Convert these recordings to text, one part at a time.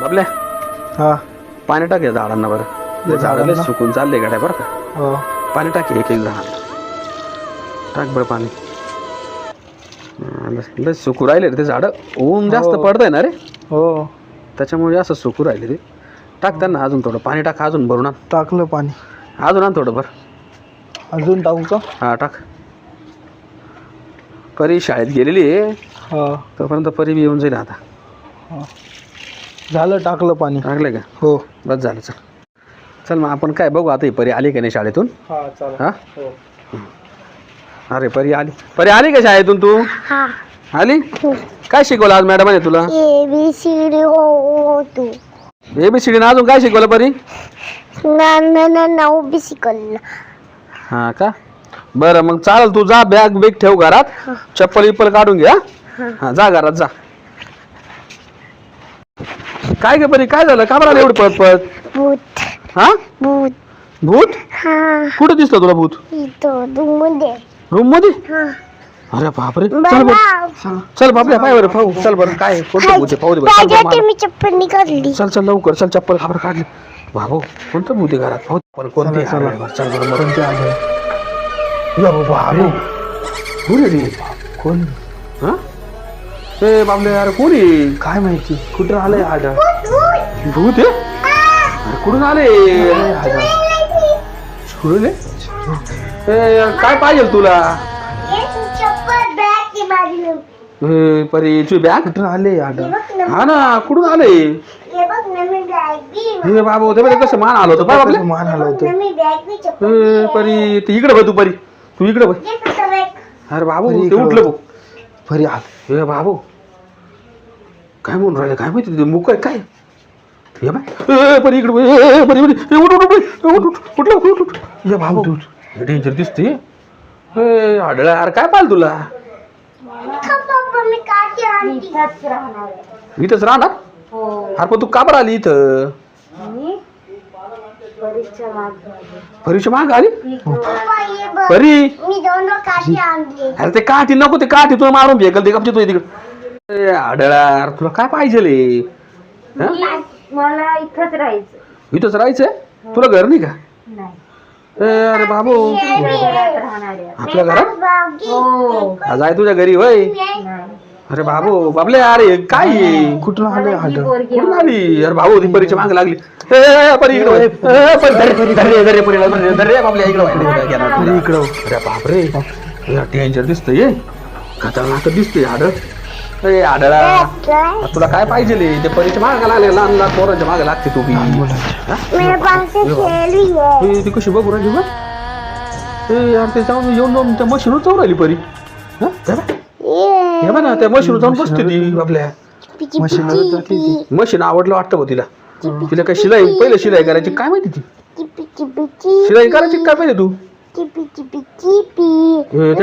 बाबल्या हा पाणी टाक या झाडांना बरं. ते झाडं लय सुकून चालले गाड्या बरं का. हो पाणी टाक एक एक झाड टाक बरं पाणी. लय सुकू राहिले रे ते झाडं. ऊन जास्त पडतंय ना रे हो त्याच्यामुळे असं सुकू राहिले रे. टाक त्यांना अजून थोडं पाणी टाक अजून भरून आण. टाकलं पाणी अजून आण थोडं बरं. अजून टाकू का? हा टाक. परी शाळेत गेलेली आहे हा तोपर्यंत परी बी येऊन जाईल आता. झालं टाकलं पाणी. टाकलं का? हो बस झालं. चल चल मग आपण काय बघू आता. ही परी आली का नाही शाळेतून. हा चला. हा हो अरे परी आली. परी आली का शाळेतून तू. हा आली. काय शिकवलं आज मॅडमने तुला. ABCD हो तू ABCD ना अजून काय शिकवलं परी. नाव बी शिकवलं. हा का बरं मग चालेल. तू जा बॅग बिग ठेव घरात. चप्पल विप्पल काढून घ्या. हा जा घरात जा. काय गे परी काय झालं का बरं एवढं पळत पळत. भूत हा भूत भूत. हा कुठे दिसलं तुला भूत. इथं रूममध्ये. रूम मध्ये. हा अरे बापरे चल बाबा बरं. चल बापरे पाय बरं पाहू. चल बरं काय कोणतं भूत आहे पाहू दे बरं. चल बरं पाहिजे मला. मी चप्पल निघाली. चल चल लवकर चल. चप्पल खाबर काढली. बाबू कोणतं भूत आहे घरात पाहू पण कोणते आहे. चल बरं मरून ते आले. बाबू कोण रे. कोण? हा ए बाबले यार कोणी काय माहिती कुठं आलंय आढळ. भूत आहे. अरे कुठून आले. कुठून काय पाहिजे तुला. चप्पल बॅग माझी. परी तुझी बॅग कुठं आले आढळ. हा ना कुठून आले. हे बघ नवीन बॅग हे बाबू ते बघ कसं मान आलं होतं पाय बाबले. मान आलं होतं. नवीन बॅग मी चप्पल. परी ते इकडे बघ तू परी. तू इकडे बघ. अरे बाबू परी ते इकडं उठलं बघ. फरी आल. हे बाबू काय म्हणून राहिले काय माहिती. ते मुक आहे काय. हे बाय परी इकडे परी उठ उठ उठ उठ उठलं उठ उठ. हे बाबू डेंजर दिसते. आढळ यार काय पाहिलं तुला. मी काठी आणली. इथंच राहणार. अरे पण तू का बरं आली इथं. परीच्या माग आली. परी मी दोन काठी आणली. अरे ते काठी नको. ते काठी तुला मारून फेकल ते गपची तू तिकडे. आढळार तुला काय पाहिजे. मला इथंच राहायचं. इथंच राहायचंय. तुला घर नाही का. अरे बाबू आपल्या घरात आज आहे तुझ्या घरी वय. अरे बाबू बाबले अरे काय कुठून आले आढळ. कुठून आली. अरे भाऊ ती परीच्या माग लागली. परी इकडे बाबल्या इकडे इकडं. अरे बापरे डेंजर दिसतंय. खतरनाक दिसतंय आढळ. आढळा तुला काय पाहिजे ते परीच्या माग लागले. लहान लहान पोरांच्या मागे लागते तू बी. ती कशी बघू राहिली बघ. यार ते जाऊन येऊन त्या मशीनवर जाऊन राहिली परी. हे बघ ना त्या मशीनवर जाऊन बसते ती आपल्या. मशीन आवडलं वाटतं बघ तिला. तिला काय शिलाई पहिले शिलाई करायची काय माहिती ती. शिलाई करायची काय पाहिजे तू. ते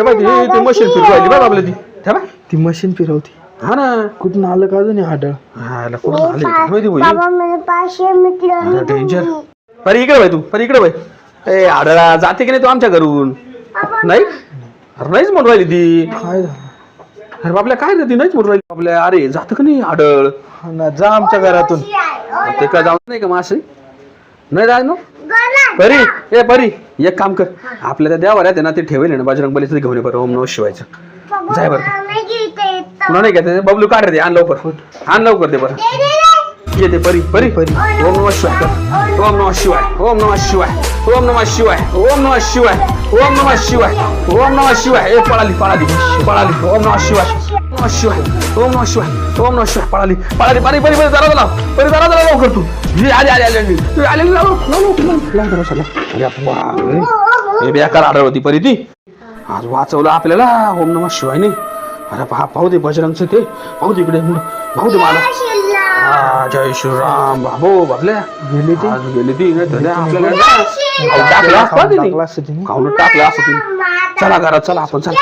बघ ती मशीन फिरवायली बघ आपल्या ती. ती मशीन फिरवती. हा ना कुठून आलं का अजून आढळ. हा कुठून आले काय माहिती भाई. बाबा मला 500 मिनिट डेंजर. परी इकडे बाय तू. परी इकडे बाय. ए आढळा जाते की नाही तू आमच्या घरून. नाही अरे नाहीच म्हणून राहिली ती. काय झालं. अरे बाबल्या काय रे ती नाहीच म्हणून राहिली. आपल्या अरे जात का नाही आढळ. हा ना जा आमच्या घरातून. ते काय जाऊ नाही का मासे नाही जाय ना. परी ए परी एक काम कर. आपल्या त्या देवाऱ्यात आहे ना ते ठेवेल ना बजरंग बलीचं घेऊन ये बरं. ओम नमः शिवायचं. जाय बरं. तुला नाही का बबलू काढ रे. आण लवकर. आण लवकर ते बरं. येते परी परी परी. ओम नमः शिवाय. ओम नमः शिवाय. ओम नमः शिवाय. ओम नमः शिवाय. ओम नमः शिवाय. ओम नमः शिवाय. ओम नमः शिवाय. ए पळाली पळाली पळाली. ओम नमः शिवाय. नमः शिवाय. ओम नमः शिवाय. ओम नमः शिवाय. पळाली पळाली परी परी परी जरा लाव. परी जरा लवकर तू. आले आले आले आले आले अरे बापरे बेकार आढळ होती परी ती. आज वाचवलं आपल्याला. ओम नमः शिवाय नाही. अरे पाहू दे बजरंगचं ते. पाहू दे इकडे पाहू दे मला. जय श्रीराम. बाबू बाबल्या गेली ती. आज गेली ती. आपल्याला टाकलं असतं तिने. खाऊन टाकलं असं तिने. चला घरात चला आपण चला.